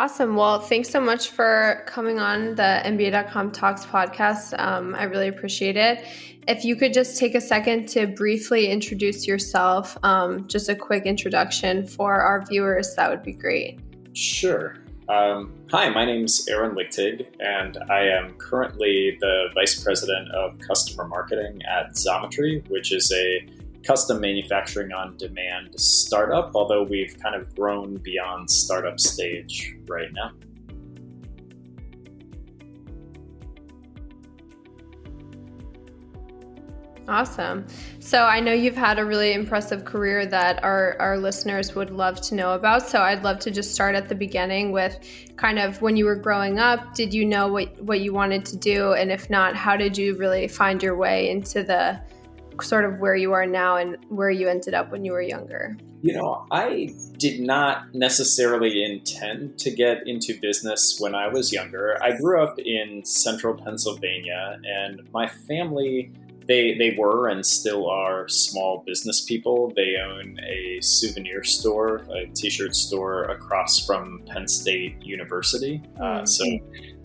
Awesome. Well, thanks so much for coming on the MBA.com Talks podcast. I really appreciate it. If you could just take a second to briefly introduce yourself, just a quick introduction for our viewers, that would be great. Sure. Hi, my name's Aaron Lichtig, and I am currently the Vice President of Customer Marketing at Xometry, which is a custom manufacturing on demand startup, although we've kind of grown beyond startup stage right now. Awesome. So I know you've had a really impressive career that our listeners would love to know about. So I'd love to just start at the beginning with kind of when you were growing up, did you know what you wanted to do? And if not, how did you really find your way into the sort of where you are now and where you ended up when you were younger? I did not necessarily intend to get into business when I was younger. I grew up in central Pennsylvania, and my family, they were and still are small business people. They own a souvenir store, a t-shirt store across from Penn State University. So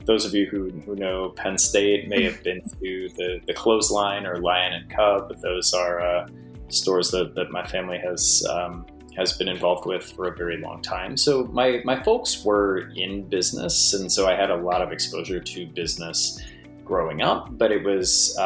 those of you who know Penn State may have been to the Clothesline or Lion and Cub. Those are stores that my family has been involved with for a very long time. So my folks were in business, and so I had a lot of exposure to business growing up, but it was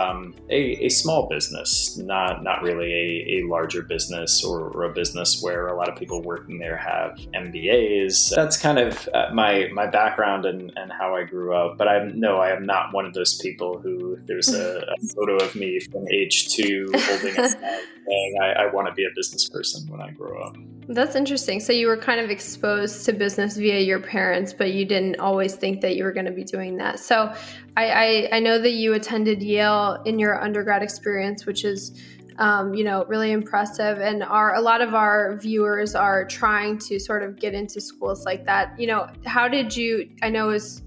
a small business, not really a larger business or a business where a lot of people working there have MBAs. That's kind of my background and how I grew up. But I am not one of those people who there's a photo of me from age 2 holding a sign saying I want to be a business person when I grow up. That's interesting. So you were kind of exposed to business via your parents, but you didn't always think that you were going to be doing that. So I know that you attended Yale in your undergrad experience, which is, really impressive. And a lot of our viewers are trying to sort of get into schools like that. How did you, I know it was,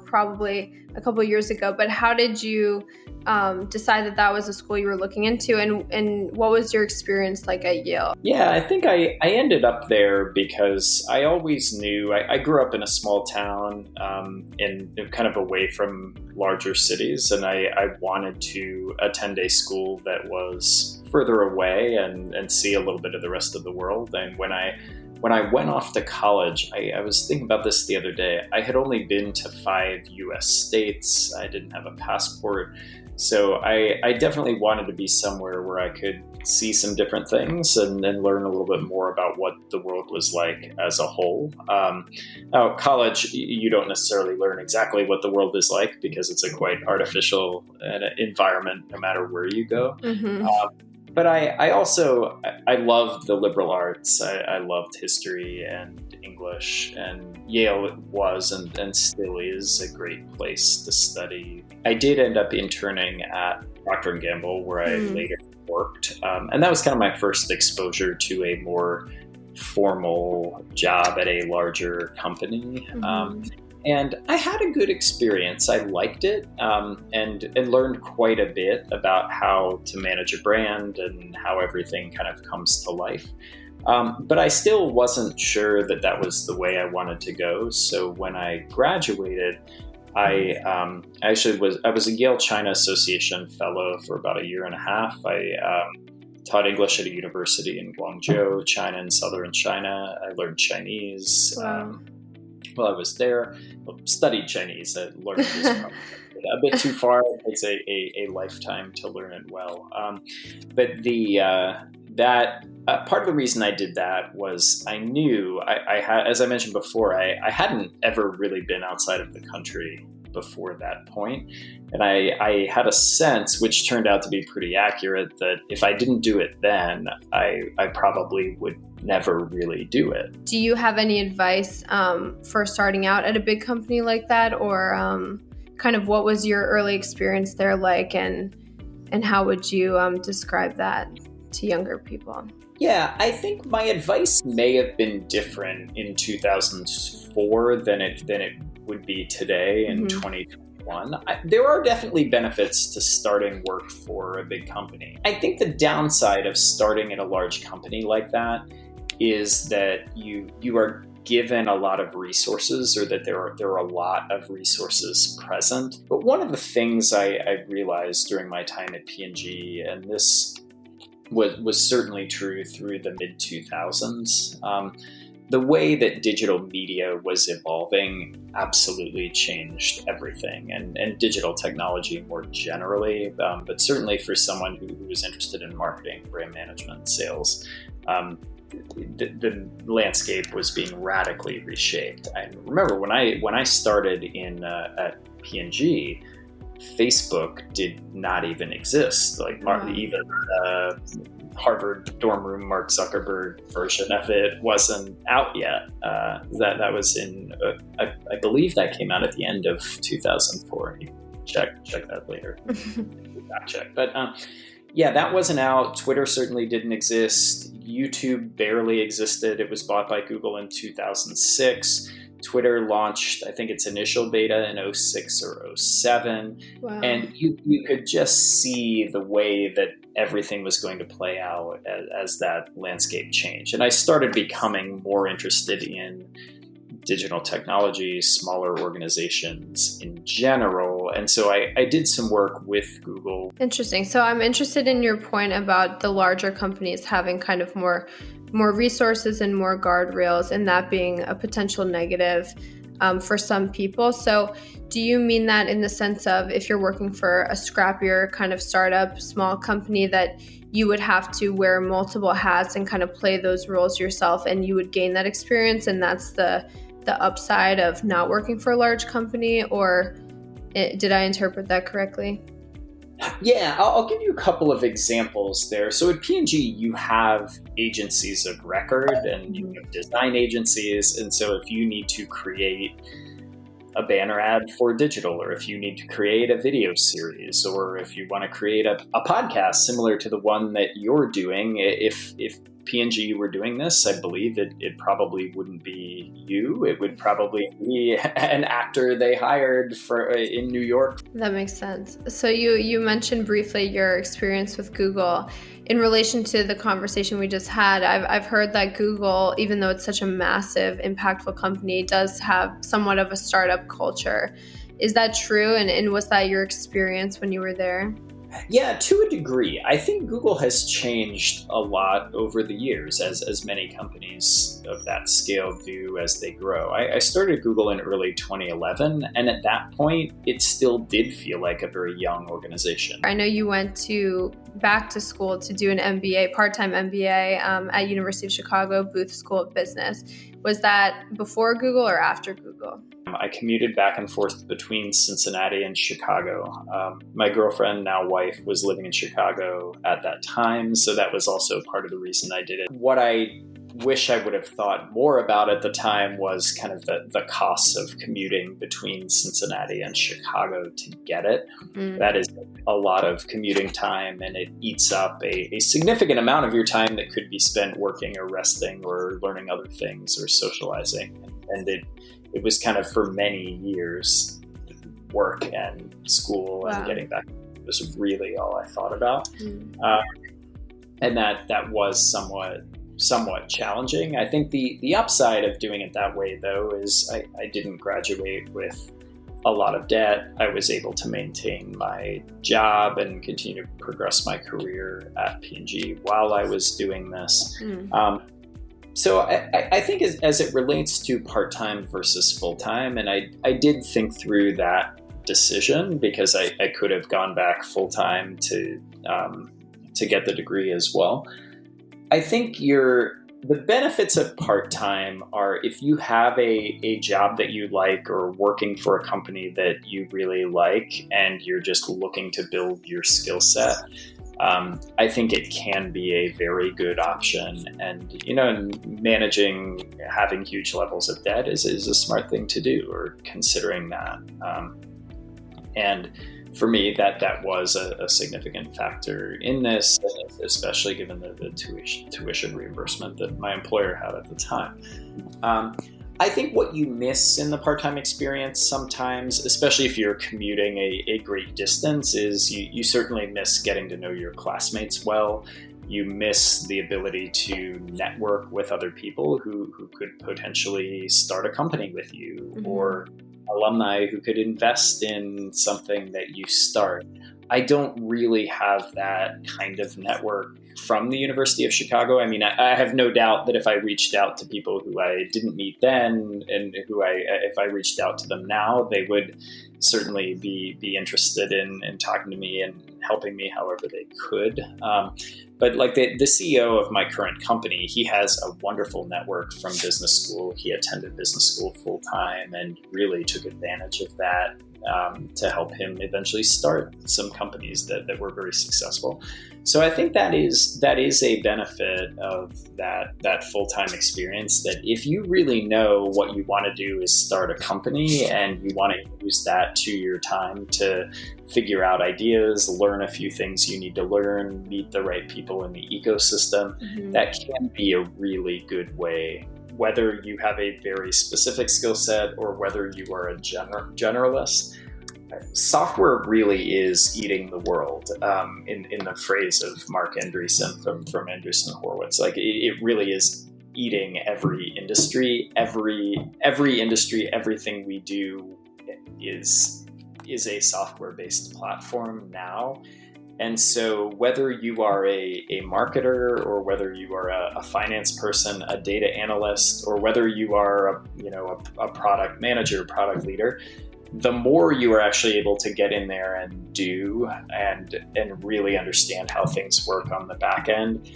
probably a couple of years ago, but how did you decide that was a school you were looking into, and what was your experience like at Yale? Yeah, I think I ended up there because I always knew, I grew up in a small town and kind of away from larger cities, and I wanted to attend a school that was further away and see a little bit of the rest of the world. And when I went off to college, I was thinking about this the other day. I had only been to 5 US states. I didn't have a passport. So I definitely wanted to be somewhere where I could see some different things and then learn a little bit more about what the world was like as a whole. Now, college, you don't necessarily learn exactly what the world is like because it's a quite artificial environment no matter where you go. Mm-hmm. But I also loved the liberal arts. I loved history and English, and Yale was and still is a great place to study. I did end up interning at Procter & Gamble, where I later worked. And that was kind of my first exposure to a more formal job at a larger company. And I had a good experience. I liked it and learned quite a bit about how to manage a brand and how everything kind of comes to life. But I still wasn't sure that was the way I wanted to go. So when I graduated, I was a Yale China Association fellow for about a year and a half. I taught English at a university in Guangzhou, China, in southern China. I learned Chinese. Wow. While I was there, studied Chinese. I learned it was probably a bit too far. It takes a lifetime to learn it well. But part of the reason I did that was I knew I had, as I mentioned before, I hadn't ever really been outside of the country before that point. And I had a sense, which turned out to be pretty accurate, that if I didn't do it then, I probably would never really do it. Do you have any advice for starting out at a big company like that, or kind of what was your early experience there like, and how would you describe that to younger people? Yeah, I think my advice may have been different in 2004 than it would be today in 2021. There are definitely benefits to starting work for a big company. I think the downside of starting at a large company like that is that you are given a lot of resources, or that there are a lot of resources present. But one of the things I realized during my time at P&G, and this was certainly true through the mid-2000s, the way that digital media was evolving absolutely changed everything, and digital technology more generally, but certainly for someone who was interested in marketing, brand management, sales, the landscape was being radically reshaped. I remember when I started at P&G, Facebook did not even exist. Like even Harvard dorm room Mark Zuckerberg version of it wasn't out yet. That was in I believe that came out at the end of 2004. Check that later. Fact check. But yeah, that wasn't out. Twitter certainly didn't exist. YouTube barely existed. It was bought by Google in 2006. Twitter launched, I think, its initial beta in 06 or 07. Wow. And you could just see the way that everything was going to play out as that landscape changed. And I started becoming more interested in digital technology, smaller organizations in general. And so I did some work with Google. Interesting. So I'm interested in your point about the larger companies having kind of more resources and more guardrails, and that being a potential negative for some people. So do you mean that in the sense of if you're working for a scrappier kind of startup, small company, that you would have to wear multiple hats and kind of play those roles yourself, and you would gain that experience, and that's the upside of not working for a large company? Or did I interpret that correctly? Yeah, I'll give you a couple of examples there. So at P&G, you have agencies of record, and you have design agencies. And so if you need to create a banner ad for digital, or if you need to create a video series, or if you want to create a podcast similar to the one that you're doing, if P&G were doing this, I believe it probably wouldn't be you. It would probably be an actor they hired in New York. That makes sense. So you mentioned briefly your experience with Google. In relation to the conversation we just had, I've heard that Google, even though it's such a massive, impactful company, does have somewhat of a startup culture. Is that true? And was that your experience when you were there? Yeah, to a degree. I think Google has changed a lot over the years, as many companies of that scale do as they grow. I started Google in early 2011, and at that point, it still did feel like a very young organization. I know you went back to school to do an MBA, part-time MBA at University of Chicago, Booth School of Business. Was that before Google or after Google? I commuted back and forth between Cincinnati and Chicago. My girlfriend, now wife, was living in Chicago at that time, so that was also part of the reason I did it. What I wish I would have thought more about at the time was kind of the costs of commuting between Cincinnati and Chicago to get it. Mm-hmm. That is a lot of commuting time, and it eats up a significant amount of your time that could be spent working or resting or learning other things or socializing. And it was kind of for many years, work and school and getting back was really all I thought about. And that was somewhat challenging. I think the upside of doing it that way, though, is I didn't graduate with a lot of debt. I was able to maintain my job and continue to progress my career at P&G while I was doing this. So I think as it relates to part-time versus full-time, and I did think through that decision, because I could have gone back full-time to get the degree as well. I think the benefits of part-time are if you have a job that you like, or working for a company that you really like, and you're just looking to build your skill set. I think it can be a very good option, and having huge levels of debt is a smart thing to do, or considering that. And for me, that was a significant factor in this, especially given the tuition reimbursement that my employer had at the time. I think what you miss in the part-time experience sometimes, especially if you're commuting a great distance, is you certainly miss getting to know your classmates well. you miss the ability to network with other people who could potentially start a company with you, or alumni who could invest in something that you start. I don't really have that kind of network from the University of Chicago. I mean, I have no doubt that if I reached out to people who I didn't meet then, and if I reached out to them now, they would certainly be interested in talking to me and helping me however they could. But like the CEO of my current company, he has a wonderful network from business school. He attended business school full time and really took advantage of that to help him eventually start some companies that were very successful. So I think that is a benefit of that full-time experience, that if you really know what you want to do is start a company and you want to use that 2-year time to figure out ideas, learn a few things you need to learn, meet the right people in the ecosystem, that can be a really good way, whether you have a very specific skill set or whether you are a generalist. Software really is eating the world, in the phrase of Mark Andreessen from Andreessen Horowitz. Like it really is eating every industry. Every industry, everything we do is a software-based platform now. And so whether you are a marketer, or whether you are a finance person, a data analyst, or whether you are a product manager, product leader, the more you are actually able to get in there and do and really understand how things work on the back end,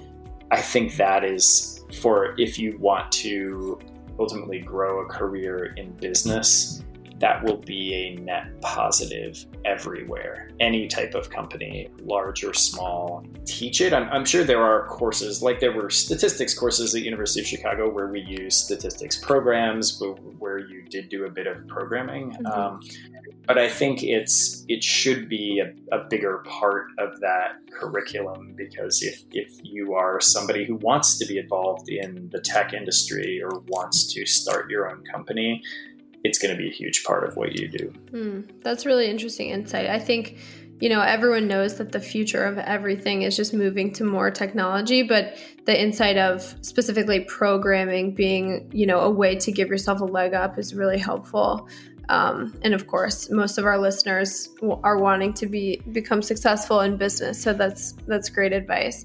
I think that is, for if you want to ultimately grow a career in business, that will be a net positive everywhere. Any type of company, large or small, teach it. I'm sure there are courses, like there were statistics courses at University of Chicago where we use statistics programs, where you did do a bit of programming. But I think it should be a bigger part of that curriculum, because if you are somebody who wants to be involved in the tech industry or wants to start your own company, it's going to be a huge part of what you do. That's really interesting insight. I think, everyone knows that the future of everything is just moving to more technology, but the insight of specifically programming being, a way to give yourself a leg up is really helpful. And of course, most of our listeners are wanting to become successful in business. So that's great advice.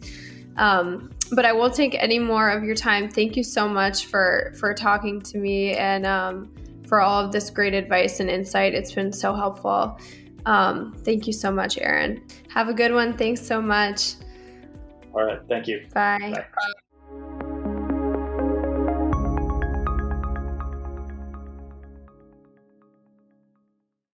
But I won't take any more of your time. Thank you so much for talking to me and, for all of this great advice and insight. It's been so helpful. Thank you so much, Aaron. Have a good one. Thanks so much. All right. Thank you. Bye. Bye.